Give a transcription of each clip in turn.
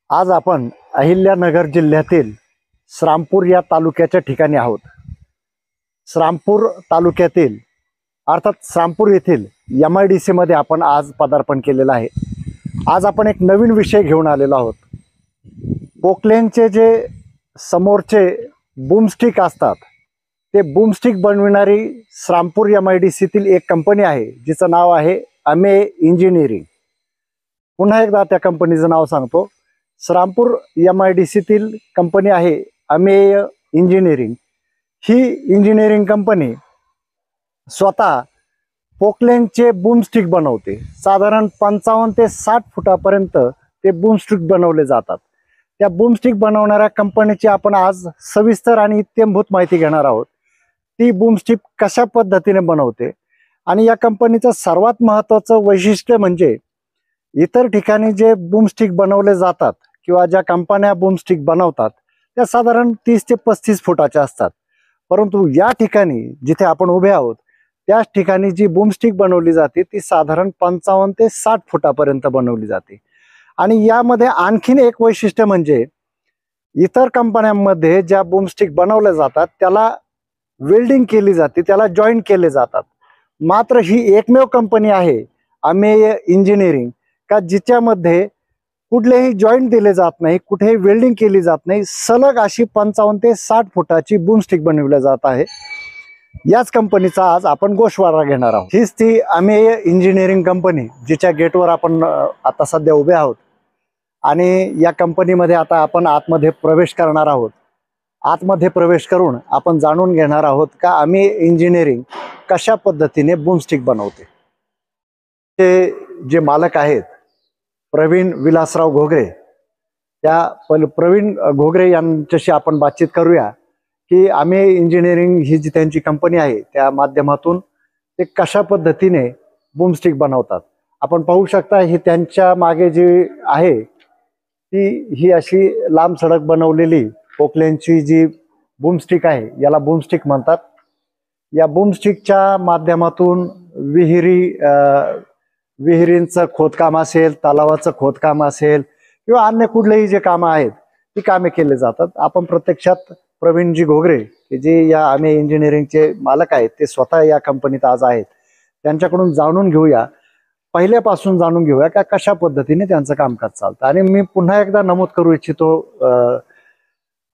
आज आपण अहिल्यानगर जिल्ह्यातील श्रामपूर या तालुक्याच्या ठिकाणी आहोत। श्रामपूर तालुक्यातील अर्थात श्रामपूर येथील MIDC मध्ये आपण आज पदार्पण केलेलं आहे। आज आपण एक नवीन विषय घेऊन आलेलो आहोत। पोकलेनचे जे समोरचे बूमस्टिक असतात ते बूमस्टिक बनविणारी श्रामपूर MIDC तील एक कंपनी आहे जिचं नाव आहे अमेय इंजिनिअरिंग। पुन्हा एकदा त्या कंपनीचं नाव सांगतो। श्रामपूर MIDC तील कंपनी आहे अमेय इंजिनिअरिंग। ही इंजिनिअरिंग कंपनी स्वतः पोकलेनचे बूमस्टिक बनवते। साधारण 55 ते 60 फुटापर्यंत ते बूमस्टिक बनवले जातात। त्या बूमस्टिक बनवणाऱ्या कंपनीची आपण आज सविस्तर आणि इत्थंभूत माहिती घेणार आहोत। ती बूमस्टिक कशा पद्धतीने बनवते आणि या कंपनीचं सर्वात महत्त्वाचं वैशिष्ट्य म्हणजे इतर ठिकाणी जे बूमस्टिक बनवले जातात किंवा ज्या कंपन्या बूमस्टिक बनवतात त्या साधारण 30 ते 35 फुटाच्या असतात, परंतु या ठिकाणी जिथे आपण उभे आहोत त्याच ठिकाणी जी बूमस्टिक बनवली जाते ती साधारण 55 ते 60 फुटापर्यंत बनवली जाते। आणि यामध्ये आणखीन एक वैशिष्ट्य म्हणजे इतर कंपन्यांमध्ये ज्या बूमस्टिक बनवल्या जातात त्याला वेल्डिंग केली जाते, त्याला जॉईंट केले जातात, मात्र ही एकमेव कंपनी आहे अमेय इंजिनिअरिंग का जिच्यामध्ये कुठलेही जॉईंट दिले जात नाही, कुठेही वेल्डिंग केली जात नाही, सलग अशी 55 ते 60 फुटाची बूमस्टिक बनवली जात आहे। याच कंपनीचा आज आपण गोषवारा घेणार आहोत। हीच ती अमेय इंजिनिअरिंग कंपनी जिच्या गेटवर आपण आता सध्या उभे आहोत आणि या कंपनीमध्ये आता आपण आतमध्ये प्रवेश करणार आहोत। आतमध्ये प्रवेश करून आपण जाणून घेणार आहोत का अमेय इंजिनिअरिंग कशा पद्धतीने बूमस्टिक बनवते। ते जे मालक आहेत प्रवीण विलासराव घोगरे, त्या प्रवीण घोगरे यांच्याशी आपण बातचीत करूया की अमेय इंजिनिअरिंग ही जी त्यांची कंपनी आहे त्या माध्यमातून ते कशा पद्धतीने बूमस्टिक बनवतात। आपण पाहू शकता ही त्यांच्या मागे जी आहे ही अशी लांब सडक बनवलेली पोकलेनची जी बूमस्टिक आहे याला बूमस्टिक म्हणतात। या बूमस्टिकच्या माध्यमातून विहिरींचं खोदकाम असेल, तलावाचं खोदकाम असेल किंवा अन्य कुठलेही जे कामं आहेत ती कामे केले जातात। आपण प्रत्यक्षात प्रवीणजी घोगरे की जे या अमेय इंजिनिअरिंगचे मालक आहेत ते स्वतः या कंपनीत आज आहेत, त्यांच्याकडून जाणून घेऊया, पहिल्यापासून जाणून घेऊया का कशा पद्धतीने त्यांचं कामकाज चालतं। आणि मी पुन्हा एकदा नमूद करू इच्छितो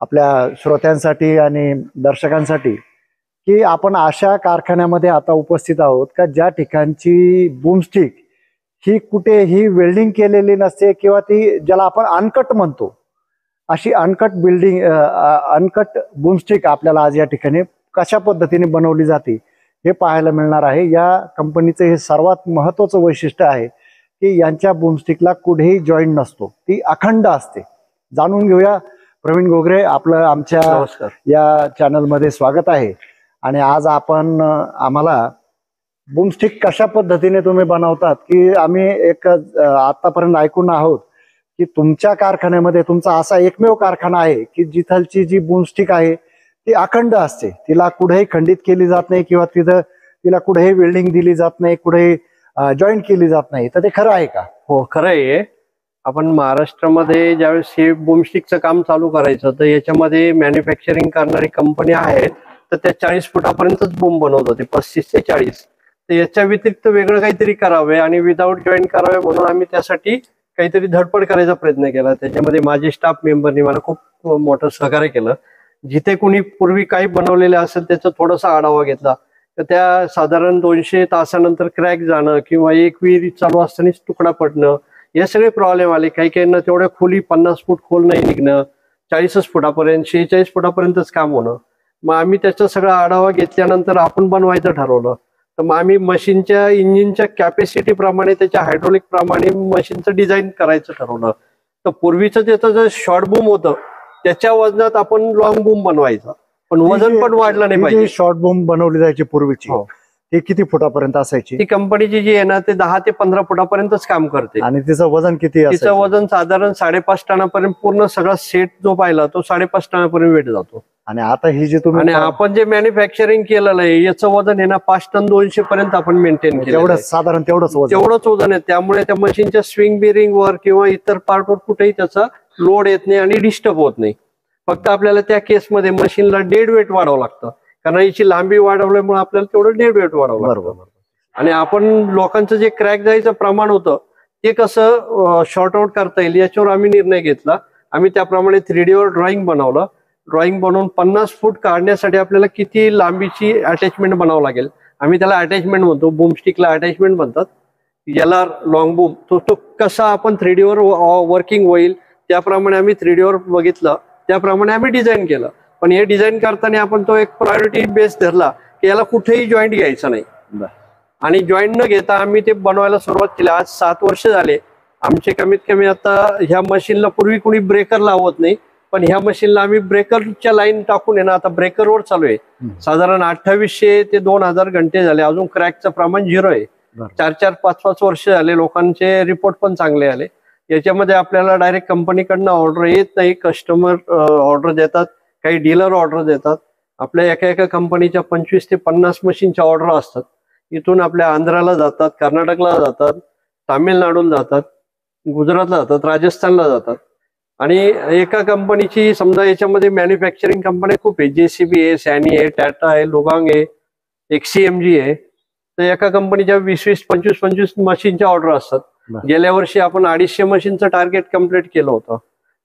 आपल्या श्रोत्यांसाठी आणि दर्शकांसाठी की आपण अशा कारखान्यामध्ये आता उपस्थित आहोत का ज्या ठिकाणची बूमस्टिक ही कुठेही वेल्डिंग केलेली नसते किंवा ती ज्याला आपण अनकट म्हणतो अशी अनकट बूमस्टिक आपल्याला आज या ठिकाणी कशा पद्धतीने बनवली जाते हे पाहायला मिळणार आहे। या कंपनीचं हे सर्वात महत्त्वाचं वैशिष्ट्य आहे की यांच्या बूमस्टिकला कुठेही जॉईंट नसतो, ती अखंड असते। जाणून घेऊया। प्रवीण घोगरे, आपलं आमच्या या चॅनलमध्ये स्वागत आहे। आणि आज आपण आम्हाला बूमस्टिक कशा पद्धतीने तुम्ही बनवतात की आम्ही एक आतापर्यंत ऐकून आहोत की तुमच्या कारखान्यामध्ये तुमचा असा एकमेव कारखाना आहे की जिथलची जी बूमस्टिक आहे ती अखंड असते, तिला कुठेही खंडित केली जात नाही किंवा तिला कुठेही वेल्डिंग दिली जात नाही, कुठेही जॉईंट केली जात नाही, तर ते खरं आहे का? हो, खरं आहे। आपण महाराष्ट्रामध्ये ज्यावेळेस हे बूमस्टिकचं काम चालू करायचं तर याच्यामध्ये मॅन्युफॅक्चरिंग करणारी कंपनी आहे तर त्या 40 फुटापर्यंतच बूम बनवत होते, 35 ते 40। तर याच्या व्यतिरिक्त वेगळं काहीतरी करावे आणि विदाऊट जॉईंट करावे म्हणून आम्ही त्यासाठी काहीतरी धडपड करायचा प्रयत्न केला। त्याच्यामध्ये माझे स्टाफ मेंबरनी मला खूप मोठं सहकार्य केलं। जिथे कुणी पूर्वी काही बनवलेलं असेल त्याचा थोडासा आढावा घेतला तर त्या साधारण 200 तासानंतर क्रॅक जाणं किंवा एक विहीर चालू असतानाच तुकडा पडणं हे सगळे प्रॉब्लेम आले। काही काहींना तेवढ्या खोली 50 फूट खोल नाही निघणं, 40 फुटापर्यंत 46 फुटापर्यंतच काम होणं। मग आम्ही त्याचा सगळा आढावा घेतल्यानंतर आपण बनवायचं ठरवलं। तर मग आम्ही मशीनच्या इंजिनच्या कॅपॅसिटी प्रमाणे त्याच्या हायड्रोलिक प्रमाणे मशीनचं डिझाईन करायचं ठरवलं। तर पूर्वीचं त्याचं जे शॉर्ट बूम होतं त्याच्या वजनात आपण लॉंग बूम बनवायचं, पण वजन पण वाढलं नाही पाहिजे। शॉर्ट बूम बनवली जायची पूर्वीची ती किती फुटापर्यंत असायची? ती कंपनीची जी आहे ना ते 10 ते 15 फुटापर्यंतच काम करते। आणि तिचं वजन किती असायचं? तिचं वजन साधारण 5.5 टनापर्यंत, पूर्ण सगळा सेट जो पाहिला तो 5.5 टनापर्यंत वेट जातो। आणि आता ही जी तुम्ही आणि आपण जे मॅन्युफॅक्चरिंग केलेलं आहे याचं वजन आहे ना 5 टन 200 पर्यंत आपण मेंटेन केलं. तेवढंच साधारण तेवढंच वजन आहे. त्यामुळे त्या मशीनच्या स्विंग बिअरिंग वर किंवा इतर पार्टवर कुठेही त्याचा लोड येत नाही आणि डिस्टर्ब होत नाही. फक्त आपल्याला त्या केसमध्ये मशीनला डेड वेट वाढवावं लागतं, कारण याची लांबी वाढवल्यामुळे आपल्याला तेवढं डेड वेट वाढवावं लागतं. बरोबर. आणि आपण लोकांचं जे क्रॅक जायचं प्रमाण होतं ते कसं शॉर्ट आउट करता येईल याच्यावर आम्ही निर्णय घेतला. आम्ही त्याप्रमाणे 3D वर ड्रॉइंग बनवलं. ड्रॉइंग बनवून 50 फूट काढण्यासाठी आपल्याला किती लांबीची अटॅचमेंट बनावं लागेल. आम्ही त्याला अटॅचमेंट म्हणतो, बूमस्टिकला अटॅचमेंट म्हणतात. याला लॉंग बूम तो कसा आपण 3D वर वर्किंग होईल त्याप्रमाणे आम्ही 3D वर बघितलं, त्याप्रमाणे आम्ही डिझाईन केलं. पण हे डिझाईन करताना आपण तो एक प्रायोरिटी बेस धरला की याला कुठेही जॉईंट घ्यायचा नाही. आणि जॉईंट न घेता आम्ही ते बनवायला सुरुवात केली. आज 7 वर्ष झाले आमचे. कमीत कमी आता ह्या मशीनला पूर्वी कोणी ब्रेकर लावत नाही, पण ह्या मशीनला आम्ही ब्रेकरच्या लाईन टाकून आहे ना आता ब्रेकरवर चालू आहे. साधारण 2800 ते 2000 घंटे झाले, अजून क्रॅकचं प्रमाण 0 आहे. 4-4, 5-5 वर्ष झाले, लोकांचे रिपोर्ट पण चांगले आले. याच्यामध्ये आपल्याला डायरेक्ट कंपनीकडनं ऑर्डर येत नाही, कस्टमर ऑर्डर देतात, काही डीलर ऑर्डर देतात. आपल्या एका कंपनीच्या 25 ते 50 मशीनच्या ऑर्डर असतात. इथून आपल्या आंध्राला जातात, कर्नाटकला जातात, तामिळनाडूला जातात, गुजरातला जातात, राजस्थानला जातात. आणि एका कंपनीची समजा याच्यामध्ये मॅन्युफॅक्चरिंग कंपन्या खूप आहे, JCB आहे, सॅनी आहे, टाटा आहे, लोगांग आहे, XCMG आहे. तर एका कंपनीच्या 20-25 मशीनच्या ऑर्डर असतात. गेल्या वर्षी आपण 250 मशीनचं टार्गेट कम्प्लीट केलं होतं.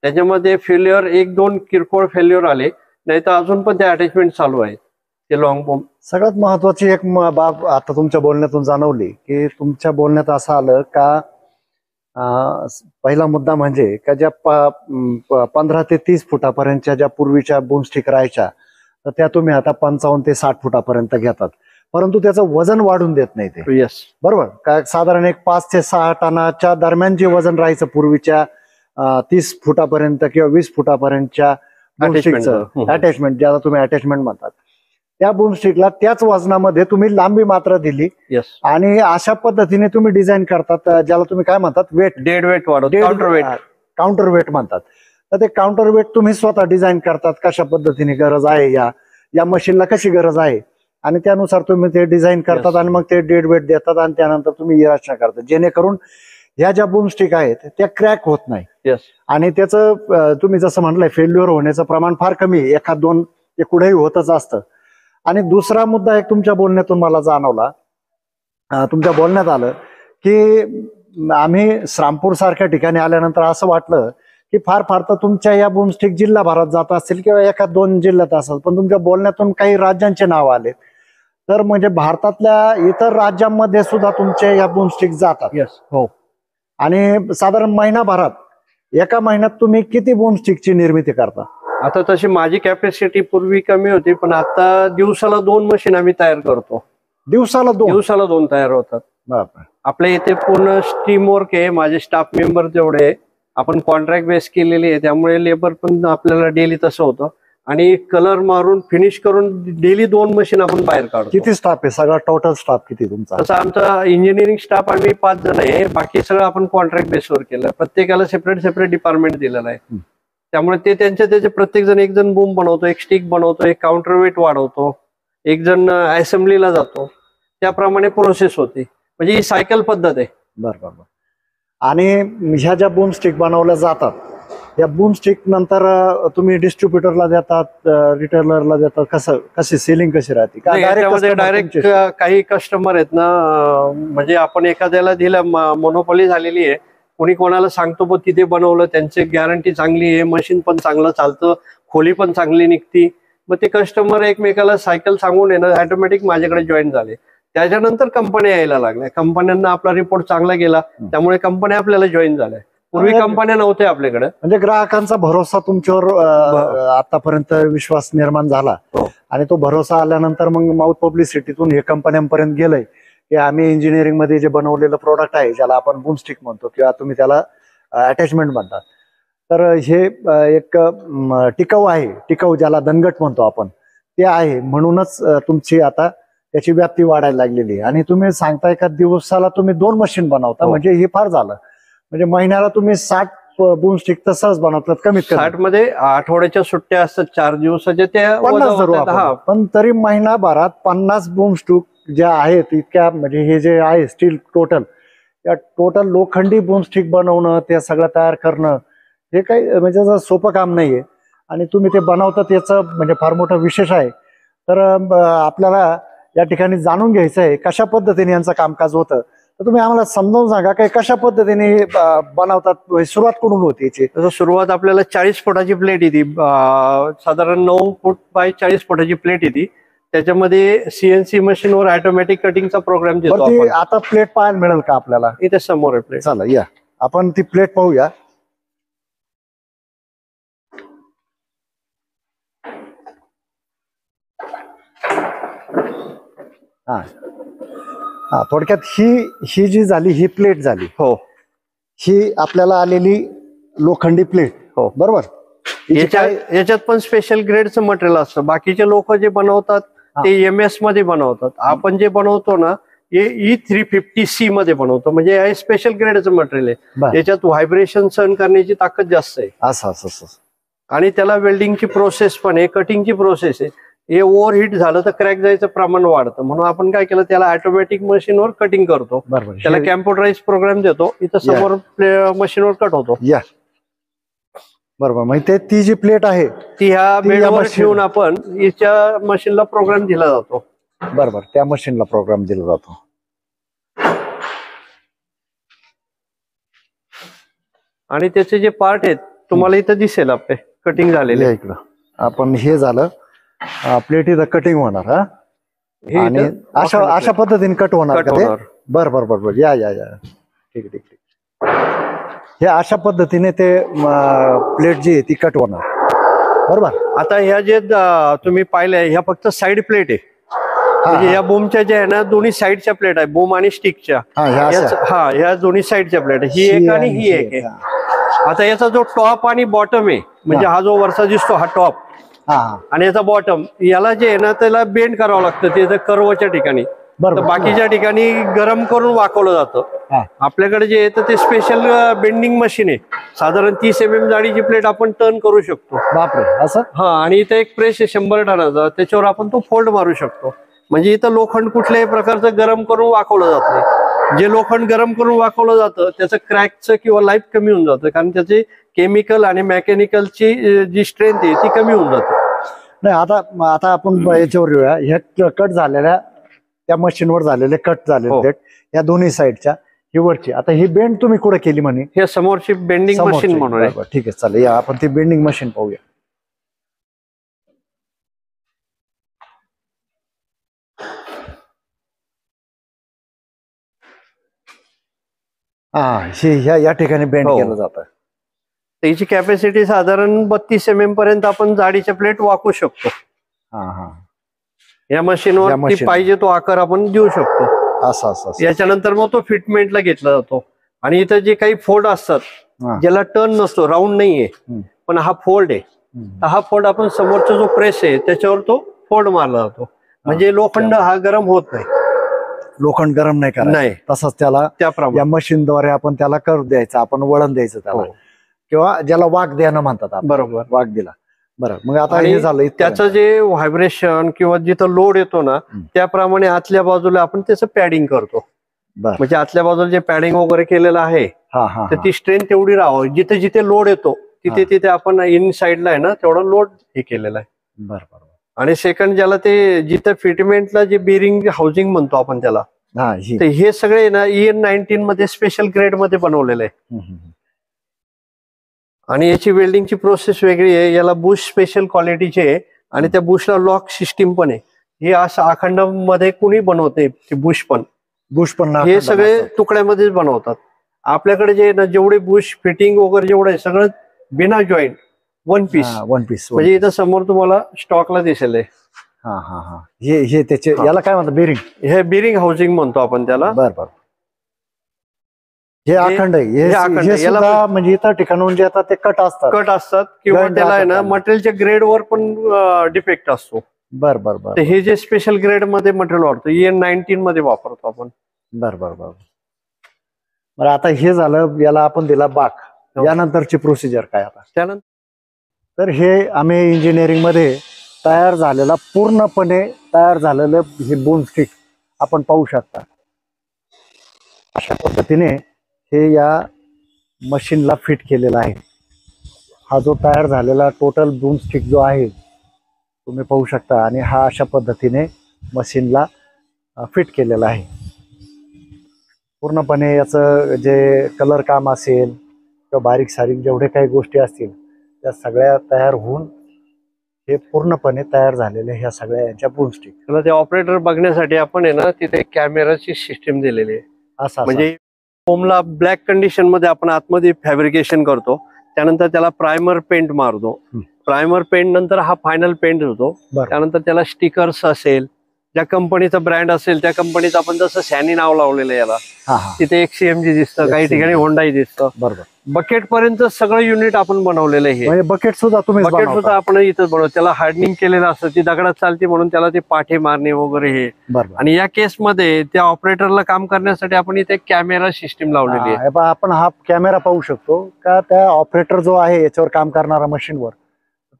त्याच्यामध्ये फेल्युअर 1-2 किरकोळ फेल्युअर आले, नाही तर अजून पण ते अटॅचमेंट चालू आहे ते लॉंग बॉम्ब. सगळ्यात महत्वाची एक बाब आता तुमच्या बोलण्यातून जाणवली की तुमच्या बोलण्यात असं आलं का पहिला मुद्दा म्हणजे का ज्या 15 ते 30 फुटापर्यंतच्या ज्या पूर्वीच्या बूमस्टिक राहायच्या तर त्या तुम्ही आता 55 ते 60 फुटापर्यंत घेतात, परंतु त्याचं वजन वाढून देत नाही ते. यस, बरोबर का? साधारण एक 5 ते 6 टनाच्या दरम्यान जे वजन राहायचं पूर्वीच्या 30 फुटापर्यंत किंवा 20 फुटापर्यंतच्या अटॅचमेंट, ज्याला तुम्ही अटॅचमेंट म्हणतात, त्या बूमस्टिकला त्याच वजनामध्ये तुम्ही लांबी मात्र दिली. यस. आणि अशा पद्धतीने तुम्ही डिझाईन करतात, ज्याला तुम्ही काय म्हणतात वेट, डेड वेट वाढवतो, काउंटर वेट म्हणतात. तर ते काउंटर वेट तुम्ही स्वतः डिझाईन करतात, कशा पद्धतीने गरज आहे या मशीनला कशी गरज आहे, आणि त्यानुसार तुम्ही ते डिझाईन करतात आणि मग ते डेड वेट देतात आणि त्यानंतर तुम्ही रचना करतात, जेणेकरून ह्या ज्या बूमस्टिक आहेत त्या क्रॅक होत नाही. यस. आणि त्याचं तुम्ही जसं म्हटलंय फेल्युअर होण्याचं प्रमाण फार कमी आहे, 1-2 ते कुठेही होतच असतं. आणि दुसरा मुद्दा एक तुमच्या बोलण्यातून मला जाणवला, तुमच्या बोलण्यात आलं की आम्ही श्रामपूर सारख्या ठिकाणी आल्यानंतर असं वाटलं की फार तर तुमच्या या बूमस्टिक जिल्हाभरात जात असतील किंवा 1-2 जिल्ह्यात असेल, पण तुमच्या बोलण्यातून काही राज्यांचे नाव आले. तर म्हणजे भारतातल्या इतर राज्यांमध्ये सुद्धा तुमचे या बूमस्टिक जातात. यस. हो. आणि साधारण महिनाभरात, एका महिन्यात तुम्ही किती बूमस्टिकची निर्मिती करता? आता तशी माझी कॅपॅसिटी पूर्वी कमी होती, पण आता दिवसाला 2 मशीन आम्ही तयार करतो. दिवसाला 2 तयार होतात. बापरे. आपल्या इथे पूर्ण स्टीम वर्क आहे, माझे स्टाफ मेंबर तेवढे, आपण कॉन्ट्रॅक्ट बेस केलेली आहे, त्यामुळे लेबर पण आपल्याला डेली तसं होतं. आणि कलर मारून फिनिश करून डेली 2 मशीन आपण बाहेर काढतो. किती स्टाफ आहे? सगळा टोटल स्टाफ किती तुमचा? तसं आमचा इंजिनिअरिंग स्टाफ आम्ही 5 जण आहे, बाकी सगळं आपण कॉन्ट्रॅक्ट बेसवर केलं. प्रत्येकाला सेपरेट डिपार्टमेंट दिलेलं आहे. त्यामुळे ते त्याचे प्रत्येक जण, एक जण बूम बनवतो, एक स्टिक बनवतो, एक काउंटर वेट वाढवतो, एक जण असेंब्लीला जातो, त्याप्रमाणे प्रोसेस होते. म्हणजे ही सायकल पद्धत आहे. बरोबर. आणि ह्या ज्या बूमस्टिक बनवल्या जातात, या बूमस्टिक नंतर तुम्ही डिस्ट्रीब्युटरला देतात, रिटेलरला देतात, कशी सेलिंग कशी राहते? डायरेक्ट काही कस्टमर आहेत ना, म्हणजे आपण एखाद्याला दिलं, मोनोपॉली झालेली आहे, कोणी कोणाला सांगतो पण तिथे बनवलं, त्यांची गॅरंटी चांगली आहे, मशीन पण चांगलं चालतं, खोली पण चांगली निघती, मग ते कस्टमर एकमेकाला सायकल सांगून येणं ऑटोमॅटिक माझ्याकडे जॉईन झाले. त्याच्यानंतर कंपन्या यायला लागल्या, कंपन्यांना आपला रिपोर्ट चांगला गेला, त्यामुळे कंपन्या आपल्याला जॉईन झाल्या. पूर्वी कंपन्या नव्हत्या आपल्याकडे. म्हणजे ग्राहकांचा भरोसा तुमच्यावर आतापर्यंत विश्वास निर्माण झाला, आणि तो भरोसा आल्यानंतर मग माउथ पब्लिसिटीतून हे कंपन्यांपर्यंत गेलंय की आम्ही इंजिनिअरिंग मध्ये जे बनवलेलं प्रोडक्ट आहे, ज्याला आपण बूमस्टिक म्हणतो किंवा तुम्ही त्याला अटॅचमेंट म्हणतात, तर हे एक टिकाऊ आहे, टिकाऊ ज्याला दणकट म्हणतो आपण, ते आहे. म्हणूनच तुमची आता त्याची व्याप्ती वाढायला लागलेली आहे. आणि तुम्ही सांगताय का दिवसाला तुम्ही 2 मशीन बनवता, म्हणजे हे फार झालं. म्हणजे महिन्याला तुम्ही 60 बूमस्टिक तर सहज बनवतात कमीत कमी 60 मध्ये आठवड्याच्या सुट्ट्या असतात 4 दिवसाच्या त्या 50 धरू होतात. आपण. पण तरी महिनाभरात 50 बूमस्टिक ज्या आहेत इतक्या म्हणजे हे जे आहे स्टील टोटल या टोटल लोखंडी बूमस्टिक बनवणं ते सगळं तयार करणं हे काही म्हणजे असं सोपं काम नाहीये आणि तुम्ही ते बनवतात याचं म्हणजे फार मोठं विशेष आहे. तर आपल्याला या ठिकाणी जाणून घ्यायचं आहे कशा पद्धतीने यांचं कामकाज होतं. तर तुम्ही आम्हाला समजावून सांगा की कशा पद्धतीने बनवतात, सुरुवात कुठून होती याची? सुरुवात आपल्याला 40 फुटाची प्लेट येते, साधारण 9 फूट बाय 40 फुटाची प्लेट येते. त्याच्यामध्ये सीएनसी मशीनवर ऑटोमॅटिक कटिंगचा प्रोग्राम देतो आपण. आता प्लेट पाहायला मिळेल का आपल्याला? इथे समोर आहे प्लेट. चला या आपण ती प्लेट पाहूया. हा हा थोडक्यात ही जी झाली ही प्लेट झाली. हो, ही आपल्याला आलेली लोखंडी प्लेट. हो, बरोबर. याच्यात पण स्पेशल ग्रेडचं मटेरियल असतं. बाकीचे लोक जे बनवतात ते MS मध्ये बनवतात. आपण जे बनवतो ना हे E350C मध्ये बनवतो. म्हणजे हे स्पेशल ग्रेडचं मटेरियल आहे. याच्यात व्हायब्रेशन सहन करण्याची ताकद जास्त आहे. असं असं असं आणि त्याला वेल्डिंगची प्रोसेस पण आहे, कटिंगची प्रोसेस आहे. हे ओव्हरहीट झालं तर क्रॅक जायचं प्रमाण वाढतं. म्हणून आपण काय केलं त्याला ऑटोमॅटिक मशीनवर कटिंग करतो. त्याला कॅम्प्युटराइज प्रोग्राम देतो. इथं समोर मशीनवर कट होतो. या बरोबर. म्हणजे ती जी प्लेट आहे ती ह्या बेडवर ठेवून आपण हिच्या मशीनला प्रोग्राम दिला जातो. बरोबर, त्या मशीनला प्रोग्राम दिला जातो. आणि त्याचे जे पार्ट आहेत तुम्हाला इथं दिसेल आपले कटिंग झालेले. इकडं आपण हे झालं प्लेट इथं कटिंग होणार. हा आणि अशा पद्धतीने कट होणार का ते? बर बर बर बर या या या ठीक आहे ठीक आहे. हे अशा पद्धतीने ते प्लेट जी आहे ती कट होणार. बरोबर. आता ह्या जे तुम्ही पाहिल्या ह्या फक्त साइड प्लेट आहे. म्हणजे या बूमच्या ज्या आहे ना दोन्ही साईडच्या प्लेट आहे, बूम आणि स्टिकच्या. हा ह्या दोन्ही साईडच्या प्लेट आहे, ही एक आणि ही एक आहे. आता याचा जो टॉप आणि बॉटम आहे म्हणजे हा जो वरचा दिसतो हा टॉप आणि याचा बॉटम, याला जे आहे ना त्याला बेंड करावं लागतं त्याच्या कर्वच्या ठिकाणी. तर बाकीच्या ठिकाणी गरम करून वाकवलं जातं. आपल्याकडे जे आहे ते स्पेशल बेंडिंग मशीन आहे. साधारण 30 mm जाडीची प्लेट आपण टर्न करू शकतो. बापरे असं. हा आणि इथं एक प्रेस आहे 100 टनाचा, त्याच्यावर आपण तो फोल्ड मारू शकतो. म्हणजे इथं लोखंड कुठल्याही प्रकारचं गरम करून वाकवलं जात नाही. जे लोखंड गरम करून वाकवलं जातं त्याचं क्रॅकचं किंवा लाईफ कमी होऊन जातं, कारण त्याचे केमिकल आणि मेकॅनिकलची जी स्ट्रेंथ आहे ती कमी होऊन जाते. नाही आता आपण याच्यावर येऊया. ह्या कट झालेल्या त्या मशीनवर झालेले कट झालेले प्लेट या दोन्ही साईडच्या ही वरची. आता ही बेंड तुम्ही कुठे केली म्हणे? हे समोरची बेंडिंग मशीन म्हणून आहे. ठीक आहे चालेल या आपण ती बेंडिंग मशीन पाहूया. हा या ठिकाणी बेंड केलं जातं. त्याची कॅपॅसिटी साधारण 32 mm पर्यंत आपण जाडीच्या प्लेट वाकू शकतो. या मशीनवर पाहिजे तो आकार आपण देऊ शकतो. असं असं. याच्यानंतर मग तो फिटमेंटला घेतला जातो. आणि इथं जे काही फोल्ड असतात ज्याला टर्न नसतो, राऊंड नाहीये पण हा फोल्ड आहे, तर हा फोल्ड आपण समोरचा जो प्रेस आहे त्याच्यावर तो फोल्ड मारला जातो. म्हणजे लोखंड हा गरम होत नाही. लोखंड गरम नाही करायचं, तसंच त्याला या मशीनद्वारे आपण त्याला कर द्यायचं, आपण वळण द्यायचं त्याला, किंवा ज्याला वाक द्यायला म्हणतात. बरोबर, वाक दिला. बरं, मग आता हे झालं. त्याचं जे व्हायब्रेशन किंवा जिथं लोड येतो ना त्याप्रमाणे आतल्या बाजूला आपण त्याचं पॅडिंग करतो. म्हणजे आतल्या बाजूला जे पॅडिंग वगैरे केलेलं आहे तर ती स्ट्रेंथ तेवढी राहावं. जिथे जिथे लोड येतो तिथे तिथे आपण इन साइडला आहे ना तेवढा लोड हे केलेला आहे. बरोबर. आणि सेकंड ज्याला ते जिथं फिटमेंटला जे बेरिंग हाऊसिंग म्हणतो आपण त्याला, हे सगळे ना EN19 मध्ये स्पेशल ग्रेड मध्ये बनवलेलं आहे. आणि याची वेल्डिंगची प्रोसेस वेगळी आहे. याला बुश स्पेशल क्वालिटीचे आहे आणि त्या बुशला लॉक सिस्टीम पण आहे. हे असं अखंड मध्ये कुणी बनवते बुश पण हे सगळे तुकड्यामध्येच बनवतात. आपल्याकडे जे ना जेवढे बुश फिटिंग वगैरे जेवढं आहे सगळं बिना जॉईंट वन पीस. म्हणजे इथं समोर तुम्हाला स्टॉकला दिसेल. हे त्याचे याला काय म्हणतात? बेरिंग. हे बेरिंग हाऊसिंग म्हणतो आपण त्याला. बरोबर. हे अखंड आहे. म्हणजे इतर ठिकाणून जे आता ते कट असतात किंवा त्याला आहे ना मटेरियलच्या ग्रेडवर पण डिफेक्ट असतो. बर बर बर. हे जे स्पेशल ग्रेड मध्ये मटेरियल वापरतो EN19 मध्ये वापरतो आपण. बर बर बर. बरं, आता हे झालं. याला आपण दिला बाक. यानंतरची प्रोसिजर काय आता? त्यानंतर तर हे आम्ही इंजिनिअरिंग मध्ये तयार झालेला, पूर्णपणे तयार झालेलं हे बूम स्टिक आपण पाहू शकता. अशा पद्धतीने हे या मशीनला फिट केलेला आहे. हा जो तयार झालेला टोटल बूम स्टिक जो आहे तुम्ही पाहू शकता, आणि हा अशा पद्धतीने मशीनला फिट केलेला आहे. पूर्णपणे याचं जे कलर काम असेल किंवा बारीक सारीक जेवढे काही गोष्टी असतील त्या सगळ्या तयार होऊन हे पूर्णपणे तयार झालेले ह्या सगळ्या यांच्या बूम स्टिक. त्याला ते ऑपरेटर बघण्यासाठी आपण आहे ना तिथे कॅमेराची सिस्टीम दिलेली आहे. असं म्हणजे फोमला ब्लॅक कंडिशन मध्ये आपण आतमध्ये फॅब्रिकेशन करतो, त्यानंतर त्याला प्रायमर पेंट मारतो. प्रायमर पेंट नंतर हा फायनल पेंट होतो. त्यानंतर त्याला स्टिकर्स असेल, ज्या कंपनीचा ब्रँड असेल त्या कंपनीचं आपण जसं सॅनी नाव लावलेलं आहे याला, तिथे एक CMG दिसतं, काही ठिकाणी होंडाई दिसतं. बरोबर. बकेट पर्यंत सगळं युनिट आपण बनवलेलं आहे. म्हणजे बकेट सुद्धा तुम्ही बकेट सुद्धा आपण इथं बनवतो. त्याला हार्डनिंग केलेलं असतं, ती दगडात चालते म्हणून त्याला ते पाठे मारणे वगैरे हे. आणि या केस मध्ये त्या ऑपरेटरला काम करण्यासाठी आपण इथे कॅमेरा सिस्टीम लावलेली आहे. आपण हा कॅमेरा पाहू शकतो का त्या ऑपरेटर जो आहे याच्यावर काम करणारा मशीनवर,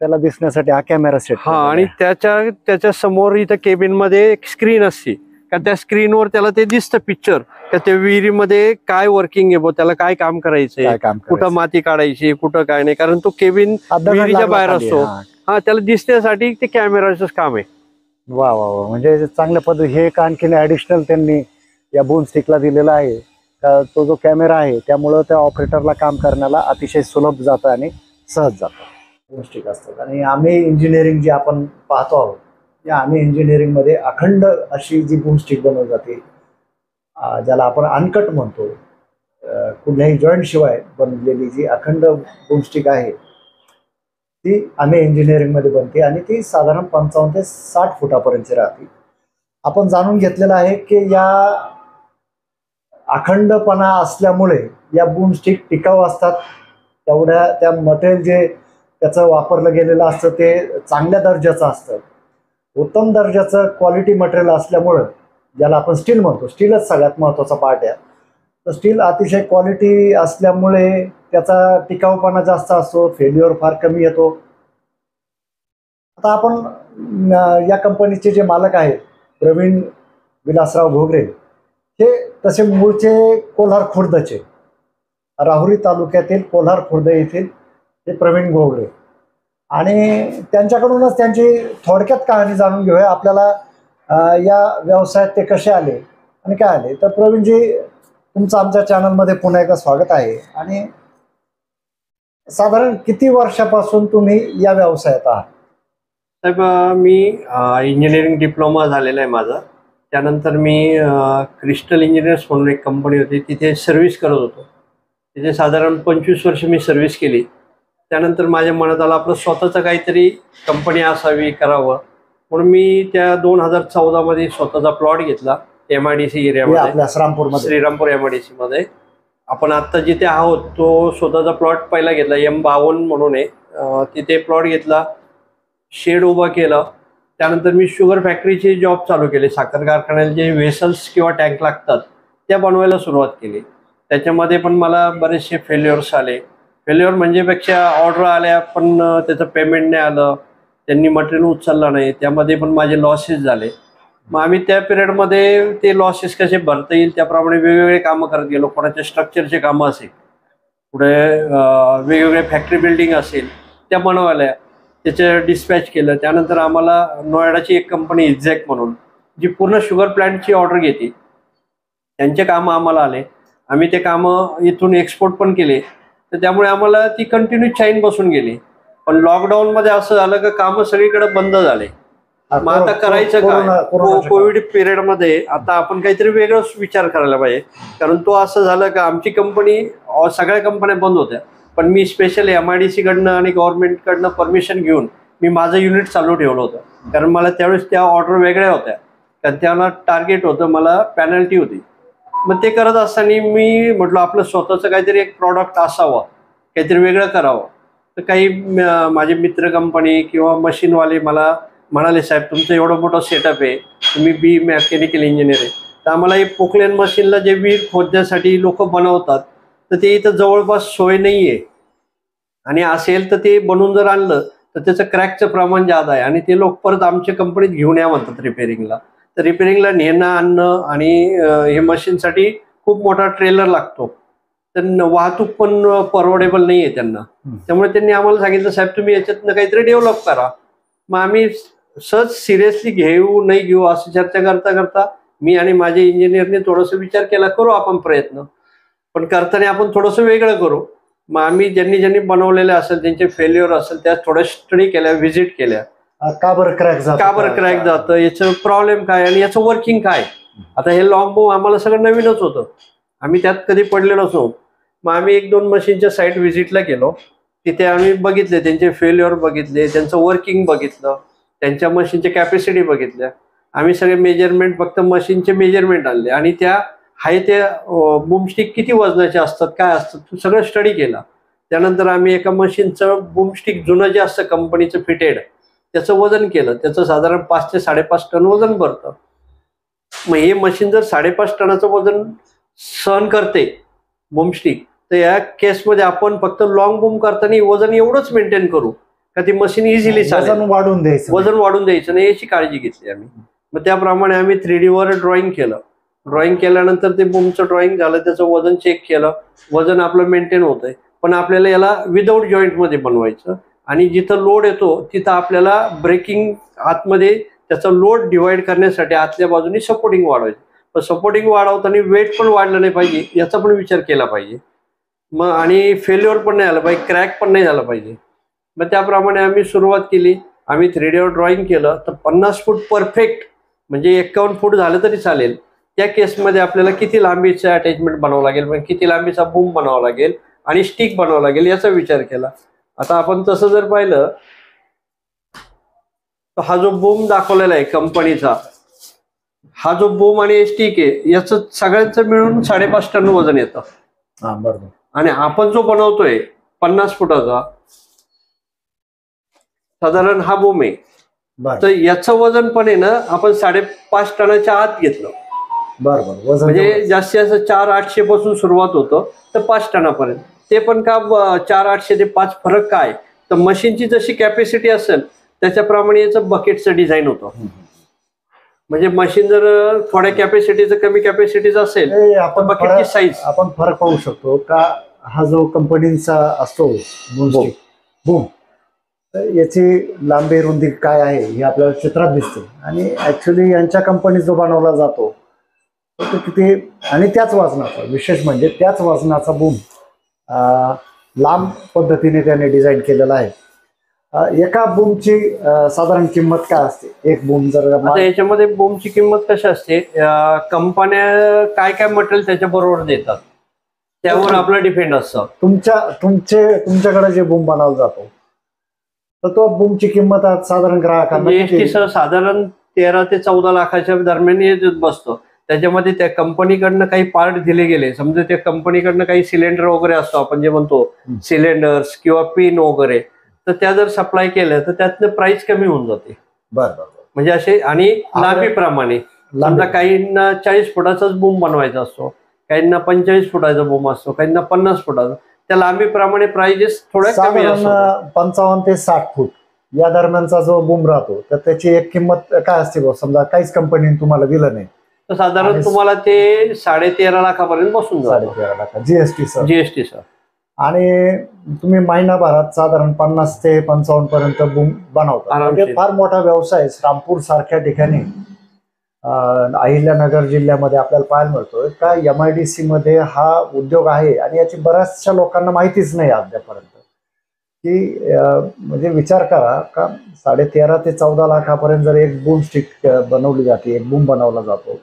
त्याला दिसण्यासाठी हा कॅमेरा सेट. आणि त्याच्या समोर इथं केबिन मध्ये एक स्क्रीन असते का, त्या स्क्रीनवर त्याला ते दिसतं पिक्चर का त्या विहिरीमध्ये काय वर्किंग आहे, त्याला काय काम करायचंय, कुठं माती काढायची, कुठं काय नाही. कारण तो केबिन विहिरीच्या बाहेर असतो. हा, त्याला दिसण्यासाठी ते कॅमेराचंच काम आहे. वा वा वा, म्हणजे चांगल्या पद्धती हे एक आणखीन ऍडिशनल त्यांनी या बूम स्टिकला दिलेला आहे. तो जो कॅमेरा आहे त्यामुळं त्या ऑपरेटरला काम करण्याला अतिशय सुलभ जातं आणि सहज जातं. बूम स्टिक असतात. आणि आम्ही इंजिनिअरिंग जी आपण पाहतो आहोत, या आम्ही इंजिनिअरिंग मध्ये अखंड अशी जी बूम स्टिक बनवली जाते, ज्याला आपण अनकट म्हणतो, कुठल्याही जॉईंट शिवाय बनलेली जी अखंड बूम स्टिक आहे ती आम्ही इंजिनिअरिंग मध्ये बनते. आणि ती साधारण 55 ते 60 फुटापर्यंतची राहते. आपण जाणून घेतलेलं आहे की या अखंडपणा असल्यामुळे या बूम स्टिक टिकाऊ असतात. तेवढ्या त्या मटेरियल जे त्याचं वापरलं गेलेलं असतं ते चांगल्या दर्जाचं असतं. उत्तम दर्जाचं क्वालिटी मटेरियल असल्यामुळं, ज्याला आपण स्टील म्हणतो, स्टीलच सगळ्यात महत्त्वाचा पार्ट आहे. तर स्टील अतिशय क्वालिटी असल्यामुळे त्याचा टिकाऊपणा जास्त असतो, फेल्युअर फार कमी येतो. आता आपण या कंपनीचे जे मालक आहेत प्रवीण विलासराव घोगरे, हे तसे मूळचे कोल्हार खुर्दचे, राहुरी तालुक्यातील कोल्हार खुर्द येथील हे प्रवीण घोगरे. आणि त्यांच्याकडूनच त्यांची थोडक्यात कहाणी जाणून घेऊया. आपल्याला या व्यवसायात ते कसे आले आणि काय आले. तर प्रवीणजी, तुमचं आमच्या चॅनलमध्ये पुन्हा एकदा स्वागत आहे. आणि साधारण किती वर्षापासून तुम्ही या व्यवसायात आहात? साहेब, मी इंजिनिअरिंग डिप्लोमा झालेला आहे माझा. त्यानंतर मी क्रिस्टल इंजिनियर्स म्हणून एक कंपनी होती, तिथे सर्व्हिस करत होतो. तिथे साधारण 25 वर्ष मी सर्व्हिस केली. त्यानंतर माझ्या मनात आलं आपलं स्वतःचं काहीतरी कंपनी असावी, करावं, म्हणून मी त्या 2014 मध्ये स्वतःचा प्लॉट घेतला MIDC एरियामध्ये, श्रीरामपूर MIDC मध्ये. आपण आता जिथे आहोत तो स्वतःचा प्लॉट पहिला घेतला, M52 म्हणून आहे, तिथे प्लॉट घेतला, शेड उभा केला. त्यानंतर मी शुगर फॅक्टरीचे जॉब चालू केले. साखर कारखान्याला जे व्हेसल्स किंवा टँक लागतात त्या बनवायला सुरुवात केली. त्याच्यामध्ये पण मला बरेचसे फेल्युअर्स आले. फेल्युअर म्हणजे पेक्षा ऑर्डर आल्या पण त्याचं पेमेंट नाही आलं, त्यांनी मटेरियल उचललं नाही, त्यामध्ये पण माझे लॉसेस झाले. मग आम्ही त्या पिरियडमध्ये ते लॉसेस कसे भरता येईल त्याप्रमाणे वेगवेगळे कामं करत गेलो. कोणाचे स्ट्रक्चरचे कामं असेल, पुढे वेगवेगळे फॅक्टरी बिल्डिंग असेल त्या बनवायला, त्याचं डिस्पॅच केलं. त्यानंतर आम्हाला नोएडाची एक कंपनी एक्झॅक्ट म्हणून, जी पूर्ण शुगर प्लांटची ऑर्डर घेते, त्यांचे कामं आम्हाला आले. आम्ही ते कामं इथून एक्सपोर्ट पण केले. तर त्यामुळे आम्हाला ती कंटिन्यू चैन बसून गेली. पण लॉकडाऊनमध्ये असं झालं की कामं सगळीकडे बंद झाले. मग आता करायचं काय? कोविड पिरियडमध्ये आता आपण काहीतरी वेगळंच विचार करायला पाहिजे. कारण तो असं झालं का आमची कंपनी, सगळ्या कंपन्या बंद होत्या, पण मी स्पेशली MIDC कडनं आणि गव्हर्नमेंटकडनं परमिशन घेऊन मी माझं युनिट चालू ठेवलं होतं. कारण मला त्यावेळेस त्या ऑर्डर वेगळ्या होत्या, कारण त्याला टार्गेट होतं, मला पॅनल्टी होती. मग ते करत असताना मी म्हटलं आपलं स्वतःचं काहीतरी एक प्रॉडक्ट असावं, काहीतरी वेगळं करावं. तर काही माझे मित्र कंपनी किंवा मशीनवाले मला म्हणाले, साहेब तुमचं एवढं मोठं सेटअप आहे, तुम्ही बी मेकॅनिकल इंजिनियर आहे, तर आम्हाला एक पोकलेन मशीनला जे विहीर खोदण्यासाठी लोक बनवतात तर ते इथं जवळपास सोय नाहीये, आणि असेल तर ते बनवून जर आणलं तर त्याचं क्रॅकचं प्रमाण जास्त आहे, आणि ते लोक परत आमच्या कंपनीत घेऊन या म्हणतात रिपेअरिंगला. तर रिपेअरिंगला नेणं आणणं आणि हे मशीनसाठी खूप मोठा ट्रेलर लागतो, तर वाहतूक पण परवडेबल नाही आहे त्यांना. त्यामुळे त्यांनी आम्हाला सांगितलं, साहेब तुम्ही याच्यातनं काहीतरी डेव्हलप करा. मग आम्ही सहज सिरियसली घेऊ नाही घेऊ असं चर्चा करता करता मी आणि माझ्या इंजिनियरने थोडंसं विचार केला, करू आपण प्रयत्न, पण करताना आपण थोडंसं वेगळं करू. मग आम्ही ज्यांनी ज्यांनी बनवलेले असेल, त्यांचे फेल्युअर असेल, त्या थोड्या स्टडी केल्या, व्हिजिट केल्या. का बरं क्रॅक जातं, याचं प्रॉब्लेम काय आणि याचं वर्किंग काय. आता हे लॉंग बूम आम्हाला सगळं नवीनच होतं, आम्ही त्यात कधी पडलेलोच नव्हतो. मग आम्ही 1-2 मशीनच्या साईट व्हिजिटला गेलो. तिथे आम्ही बघितले, त्यांचे फेल्युअर बघितले, त्यांचं वर्किंग बघितलं, त्यांच्या मशीनच्या कॅपॅसिटी बघितल्या. आम्ही सगळे मेजरमेंट, फक्त मशीनचे मेजरमेंट आणले, आणि त्या हाय त्या बूमस्टिक किती वजनाचे असतात, काय असतात, सगळं स्टडी केला. त्यानंतर आम्ही एका मशीनचं बूमस्टिक जुनं जे असतं कंपनीचं फिटेड, त्याचं वजन केलं. त्याचं साधारण 5 ते 5.5 टन वजन भरतं. मग हे मशीन जर 5.5 टनाचं वजन सहन करते बूमस्टिक, तर या केसमध्ये आपण फक्त लॉंग बूम करताना वजन एवढंच मेंटेन करू का ती मशीन इझिली चालेल. वजन वाढून द्यायचं नाही याची काळजी घेतली आम्ही. मग त्याप्रमाणे आम्ही 3D वर ड्रॉइंग केलं. ड्रॉइंग केल्यानंतर ते बूमचं ड्रॉइंग झालं, त्याचं वजन चेक केलं, वजन आपलं मेंटेन होतंय. पण आपल्याला याला विदाऊट जॉईंटमध्ये बनवायचं, आणि जिथं लोड येतो तिथं आपल्याला ब्रेकिंग आतमध्ये त्याचा लोड डिवाइड करण्यासाठी आतल्या बाजूने सपोर्टिंग वाढवायचं. पण सपोर्टिंग वाढवताना वेट पण वाढलं नाही पाहिजे याचा पण विचार केला पाहिजे. मग आणि फेल्युअर पण नाही झालं पाहिजे, क्रॅक पण नाही झाला पाहिजे. मग त्याप्रमाणे आम्ही सुरुवात केली. आम्ही 3D वर ड्रॉइंग केलं, तर 50 फूट परफेक्ट, म्हणजे 51 फूट झालं तरी चालेल, त्या केसमध्ये आपल्याला किती लांबीचं अटॅचमेंट बनावं लागेल, किती लांबीचा बूम बनावा लागेल आणि स्टिक बनावं लागेल याचा विचार केला. आता आपण तसं जर पाहिलं तर हा जो बूम दाखवलेला आहे कंपनीचा, हा जो बूम आणि स्टिक आहे, याचं सगळ्यांचं मिळून 5.5 टन वजन येतं. बरोबर. आणि आपण जो बनवतोय 50 फुटाचा साधारण हा बूम आहे, तर याचं वजन पण आहे ना आपण 5.5 टनाच्या आत घेतलं. बरोबर. म्हणजे जास्तीत जास्त 4,800 पासून सुरुवात होतं तर 5 टनापर्यंत. ते पण का 4,800 ते 5 फरक काय, तर मशीनची जशी कॅपॅसिटी असेल त्याच्याप्रमाणे याचं बकेटचं डिझाईन होतं. म्हणजे मशीन जर थोड्या कॅपॅसिटीचं, कमी कॅपॅसिटीचं असेल तर बकेटची साईज आपण फरक पाहू शकतो का. हा जो कंपनीचा असतो बूम, तर याची लांबी रुंदी काय आहे हे आपल्याला चित्रात दिसते, आणि ऍक्च्युली यांच्या कंपनीत जो बनवला जातो तो किती, आणि त्याच वजनाचा, विशेष म्हणजे त्याच वजनाचा बूम लांब पद्धतीने त्याने डिझाईन केलेला आहे. एका बूमची साधारण किंमत काय असते? एक बूम जर आता याच्यामध्ये बूमची किंमत कशी असते, कंपन्या काय काय मटेरियल त्याच्याबरोबर देतात त्यावर आपलं डिपेंड असतं. तुमच्याकडे जे बूम बनवला जातो तर तो बूमची किंमत साधारण ग्राहकांना जीएसटी सह साधारण 13 ते 14 लाखाच्या दरम्यान बसतो. त्याच्यामध्ये त्या कंपनीकडनं काही पार्ट दिले गेले, समजा त्या कंपनीकडनं काही सिलेंडर वगैरे असतो, आपण जे म्हणतो सिलेंडर्स किंवा पिन वगैरे, तर त्या जर सप्लाय केल्या तर त्यातनं प्राइस कमी होऊन जाते. बरोबर. म्हणजे असे, आणि लांबीप्रमाणे समजा काहींना 40 फुटाचाच बूम बनवायचा असतो, काहींना 45 फुटाचा बूम असतो, काहींना 50 फुटाचा. त्या लांबीप्रमाणे प्राइजेस थोड्या कमी असतात. 55 ते 60 फूट या दरम्यानचा जो बूम राहतो तर त्याची एक किंमत काय असते? समजा काहीच कंपनीने तुम्हाला दिलं नाही तर साधारण तुम्हाला ते 13.5 लाखापर्यंत बसून जातं. 13.5 लाख जीएसटी सर. आणि तुम्ही महिनाभरात साधारण 50 ते 55 पर्यंत बूम बनवता. म्हणजे फार मोठा व्यवसाय श्रामपूर सारख्या ठिकाणी अहिल्यानगर जिल्ह्यामध्ये आपल्याला पाहायला मिळतोय का. MIDC मध्ये हा उद्योग आहे, आणि याची बऱ्याचशा लोकांना माहितीच नाही अद्यापर्यंत. की म्हणजे विचार करा का 13.5 ते 14 लाखापर्यंत जर एक बूम स्टिक बनवली जाते, एक बूम बनवला जातो,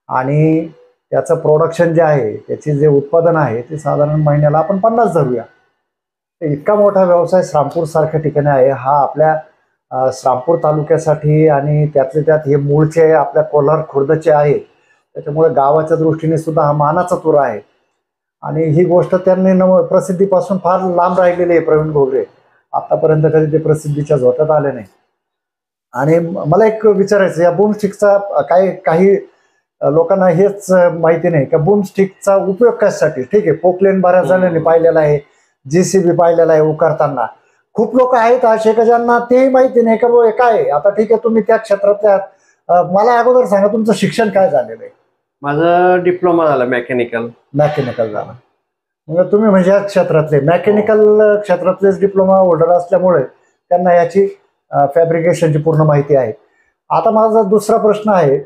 आणि त्याचं प्रोडक्शन जे आहे, त्याचे जे उत्पादन आहे ते साधारण महिन्याला आपण 50 धरूया. इतका मोठा व्यवसाय श्रामपूर सारख्या ठिकाणी आहे. हा आपल्या श्रामपूर तालुक्यासाठी, आणि त्यातले त्यात हे मूळचे आपल्या कोल्हार खुर्दचे आहे, त्याच्यामुळे गावाच्या दृष्टीने सुद्धा हा मानाचा तुरा आहे. आणि ही गोष्ट त्यांनी प्रसिद्धीपासून फार लांब राहिलेली आहे. प्रवीण घोगरे आतापर्यंत कधी ते प्रसिद्धीच्या झोतात आले नाही. आणि मला एक विचारायचं, या बूम स्टिकचा काही लोकांना हेच माहिती नाही का बूम स्टिकचा उपयोग कशासाठी. ठीक आहे, पोकलेन बऱ्याच जणांनी पाहिलेला आहे, JCB पाहिलेला आहे उकारताना. खूप लोक आहेत असे का ज्यांना तेही माहिती नाही का हे काय आहे. आता ठीक आहे, तुम्ही त्या क्षेत्रातल्या आहात. मला अगोदर सांगा तुमचं शिक्षण काय झालेलं आहे. माझं डिप्लोमा झाला मेकॅनिकल झालं. मग तुम्ही म्हणजे या क्षेत्रातले मेकॅनिकल क्षेत्रातलेच डिप्लोमा होल्डर असल्यामुळे त्यांना याची फॅब्रिकेशनची पूर्ण माहिती आहे. आता माझा दुसरा प्रश्न आहे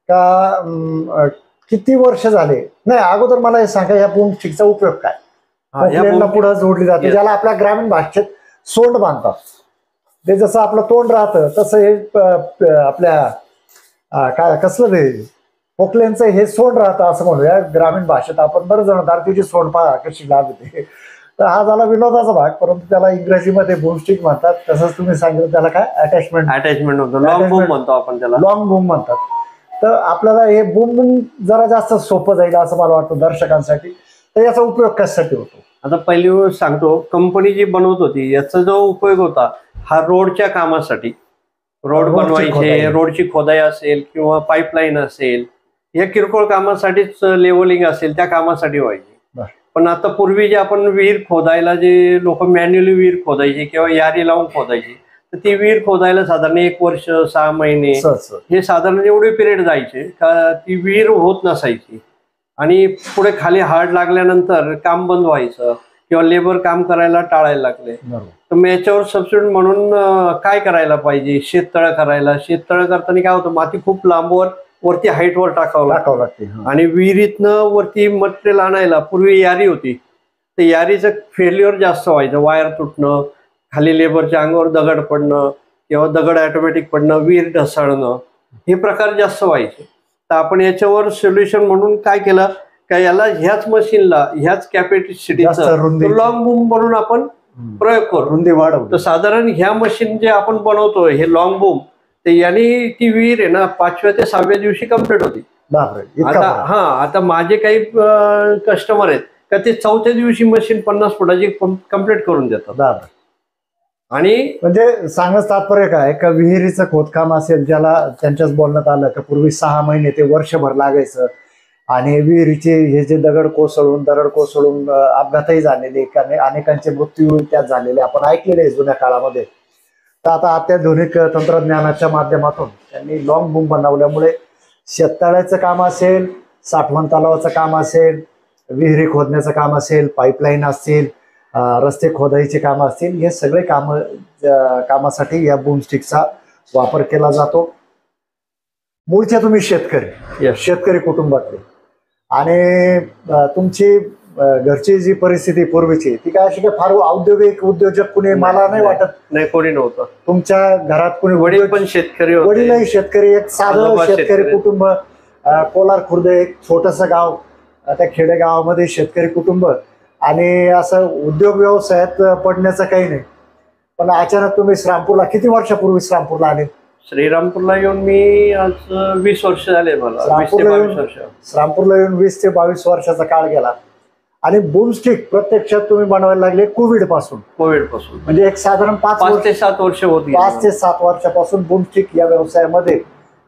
का किती वर्ष झाले, नाही अगोदर मला हे सांगा या बूम स्टिकचा उपयोग काय. पुढे जोडली जाते, ज्याला आपल्या ग्रामीण भाषेत सोंड बांधतात. ते जसं आपलं तोंड राहतं तसं हे आपल्या काय कसलं ते पोकलेनचं हे सोंड राहतं असं म्हणूया ग्रामीण भाषेत आपण. बरं जण दारतीची सोंड पहा कशी लागते. तर हा झाला विनोदाचा भाग, परंतु त्याला इंग्रजीमध्ये बूमस्टिक म्हणतात. तसंच तुम्ही सांगितलं त्याला काय अटॅचमेंट होतं, लॉंग बूम म्हणतो आपण त्याला, लॉंग बूम म्हणतात. तर आपल्याला हे बूम जरा जास्त सोपं जाईल असं मला वाटतं दर्शकांसाठी. तर याचा उपयोग कशासाठी होतो. आता पहिली गोष्ट सांगतो, कंपनी जी बनवत होती याचा जो उपयोग होता हा रोडच्या कामासाठी. रोड बनवायचे, रोडची खोदाई असेल किंवा पाईपलाईन असेल, या किरकोळ कामासाठीच, लेवलिंग असेल त्या कामासाठी व्हायची. पण आता पूर्वी जे आपण विहीर खोदायला जे लोक मॅन्युअली विहीर खोदायची किंवा यारी लावून खोदायची, तर ती विहीर खोदायला साधारण 1 वर्ष 6 महिने हे साधारण एवढे पिरियड जायचे का ती विहीर होत नसायची. आणि पुढे खाली हार्ड लागल्यानंतर काम बंद व्हायचं किंवा लेबर काम करायला टाळायला लागले. तर मग याच्यावर सबस्टिट्यूट म्हणून काय करायला पाहिजे, शेततळं करायला. शेततळं करताना काय होतं, माती खूप लांबवर वरती हाईटवर टाकावं लागते. आणि विहिरीतनं वरती मटेरियल आणायला पूर्वी यारी होती, तर यारीचं फेल्युअर जास्त व्हायचं. वायर तुटणं, खाली लेबरच्या अंगावर दगड पडणं किंवा दगड ऑटोमॅटिक पडणं, विहीर ढसाळणं, हे प्रकार जास्त व्हायचे. तर आपण याच्यावर सोल्युशन म्हणून काय केलं का याला ह्याच मशीनला ह्याच कॅपॅसिटीचा लॉंग बूम बनवून आपण प्रयोग करू, रुंदी वाढवतो. तर साधारण ह्या मशीन जे आपण बनवतो हे लॉंग बूम, तर यांनी ती विहीर आहे ना 5व्या ते 6व्या दिवशी कम्प्लीट होती. आता आता माझे काही कस्टमर आहेत का ते 4थ्या दिवशी मशीन 50 फुटाची कम्प्लीट करून देतात. आणि म्हणजे सांगण्याचं तात्पर्य काय का विहिरीचं खोदकाम असेल, ज्याला त्यांच्याच बोलण्यात आलं का पूर्वी 6 महिने ते वर्षभर लागायचं. आणि विहिरीचे हे जे दरड कोसळून अपघातही झालेले, अनेकांचे मृत्यू त्यात झालेले आपण ऐकलेले आहे जुन्या काळामध्ये. तर आता अत्याधुनिक तंत्रज्ञानाच्या माध्यमातून त्यांनी लॉंग बूम बनवल्यामुळे शेततळ्याचं काम असेल, साठवण तलावाचं काम असेल, विहिरी खोदण्याचं काम असेल, पाईपलाईन असतील, रस्ते खोदाईचे काम असतील, हे सगळे कामासाठी या बूमस्टिकचा वापर केला जातो. मूळचे तुम्ही शेतकरी कुटुंबातले, आणि तुमची घरची जी परिस्थिती पूर्वीची ती काय अशी काय फार औद्योगिक उद्योजक कुणी मला नाही वाटत. नाही, कोणी नव्हतं. तुमच्या घरात कुणी वडील पण शेतकरी, वडीलही शेतकरी, एक साधं शेतकरी कुटुंब. कोलार खुर्द एक छोटंसं गाव, त्या खेडेगावामध्ये शेतकरी कुटुंब, आणि असं उद्योग व्यवसायात पडण्याचं काही नाही. पण अचानक तुम्ही श्रामपूरला, किती वर्षापूर्वी श्रामपूरला आले. श्रीरामपूरला येऊन मी आज 20 वर्ष झाले मला. श्रामपूरला येऊन 20 ते 22 वर्षाचा काळ गेला. आणि बूमस्टिक प्रत्यक्षात तुम्ही बनवायला लागले कोविड पासून. म्हणजे एक साधारण 5 ते 7 वर्ष होती. 5 ते 7 वर्षापासून बूमस्टिक या व्यवसायामध्ये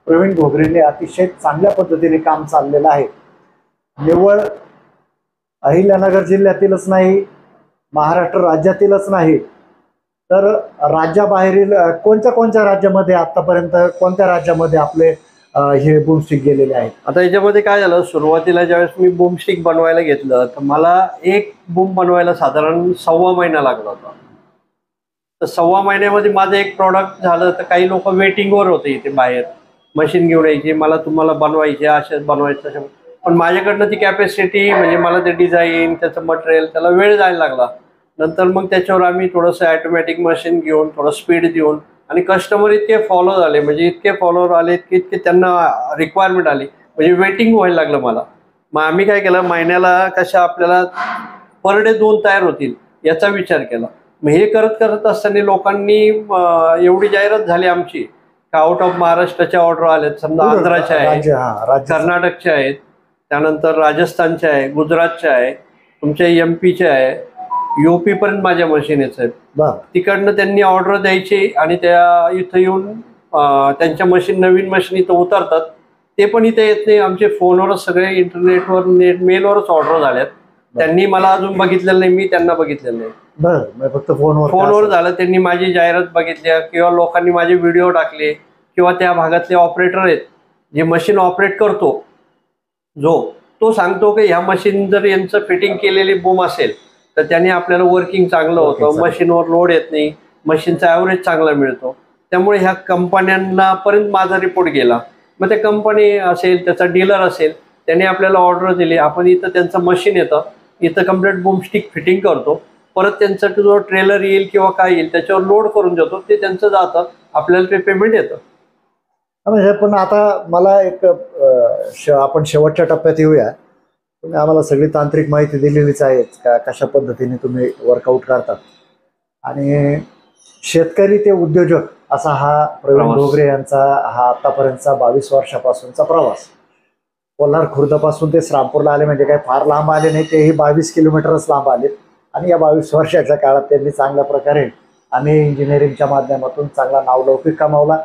प्रवीण घोगरेंनी अतिशय चांगल्या पद्धतीने काम चाललेलं आहे. निव्वळ अहिल्यानगर जिल्ह्यातीलच नाही, महाराष्ट्र राज्यातीलच नाही, तर राज्याबाहेरील कोणत्या राज्यामध्ये आतापर्यंत कोणत्या राज्यामध्ये आपले हे बूमस्टिक गेलेले आहेत. आता याच्यामध्ये काय झालं, सुरुवातीला ज्यावेळेस मी बूमस्टिक बनवायला घेतलं तर मला एक बूम बनवायला साधारण 1.25 महिना लागला होता. तर 1.25 महिन्यामध्ये माझं एक प्रॉडक्ट झालं. तर काही लोक वेटिंगवर होते इथे बाहेर, मशीन घेऊन यायची, मला तुम्हाला बनवायचे, असेच बनवायचं. पण माझ्याकडनं ती कॅपॅसिटी, म्हणजे मला ते डिझाईन, त्याचं मटेरियल, त्याला वेळ जायला लागला. नंतर मग त्याच्यावर आम्ही थोडंसं ऑटोमॅटिक मशीन घेऊन थोडं स्पीड देऊन, आणि कस्टमर इतके फॉलो झाले, म्हणजे इतके फॉलोअर आले की इतके त्यांना रिक्वायरमेंट आली, म्हणजे वेटिंग व्हायला लागलं मला. मग आम्ही काय केलं, महिन्याला कशा आपल्याला पर डे 2 तयार होतील याचा विचार केला. मग हे करत असताना लोकांनी एवढी जाहिरात झाली आमची का आउट ऑफ महाराष्ट्राच्या ऑर्डर आल्यात. समजा आंध्राच्या आहेत, कर्नाटकच्या आहेत, त्यानंतर राजस्थानच्या आहे, गुजरातच्या आहे, तुमच्या MP च्या आहे, UP पर्यंत माझ्या मशीनच आहेत. तिकडनं त्यांनी ऑर्डर द्यायची आणि त्या इथं येऊन त्यांच्या मशीन, नवीन मशीन इथं उतरतात ते पण इथे येत नाही. आमचे फोनवरच सगळे इंटरनेटवर मेलवरच ऑर्डर झाल्यात. त्यांनी मला अजून बघितलेलं नाही, मी त्यांना बघितलेलं नाही. बरं, फक्त फोनवर झालं. त्यांनी माझी जाहिरात बघितल्या किंवा लोकांनी माझे व्हिडिओ टाकले किंवा त्या भागातले ऑपरेटर आहेत जे मशीन ऑपरेट करतो, तो सांगतो की ह्या मशीन जर यांचं फिटिंग केलेली बूम असेल तर त्याने आपल्याला वर्किंग चांगलं होतं, मशीनवर लोड येत नाही, मशीनचा ॲव्हरेज चांगला मिळतो. त्यामुळे ह्या कंपन्यांना पर्यंत माझा रिपोर्ट गेला. मग त्या कंपनी असेल, त्याचा डीलर असेल, त्याने आपल्याला ऑर्डर दिली. आपण इथं त्यांचं मशीन येतं, इथं कम्प्लीट बूमस्टिक फिटिंग करतो. परत त्यांचा जो ट्रेलर येईल किंवा काय येईल त्याच्यावर लोड करून देतो, ते त्यांचं जातं, आपल्याला ते पेमेंट येतं. म्हणजे पण आता मला एक आपण शेवटच्या टप्प्यात येऊया. तुम्ही आम्हाला सगळी तांत्रिक माहिती दिलेलीच आहे का, कशा पद्धतीने तुम्ही वर्कआउट करतात. आणि शेतकरी ते उद्योजक असा हा प्रवीण ढोगरे यांचा हा आतापर्यंतचा 22 वर्षापासूनचा प्रवास. कोल्हार खुर्दपासून ते श्रामपूरला आले म्हणजे काय फार लांब आले नाही, तेही 22 किलोमीटरच लांब आले. आणि या 22 वर्षाच्या काळात त्यांनी चांगल्या प्रकारे आणि इंजिनिअरिंगच्या माध्यमातून चांगला नावलौकिक कमावला.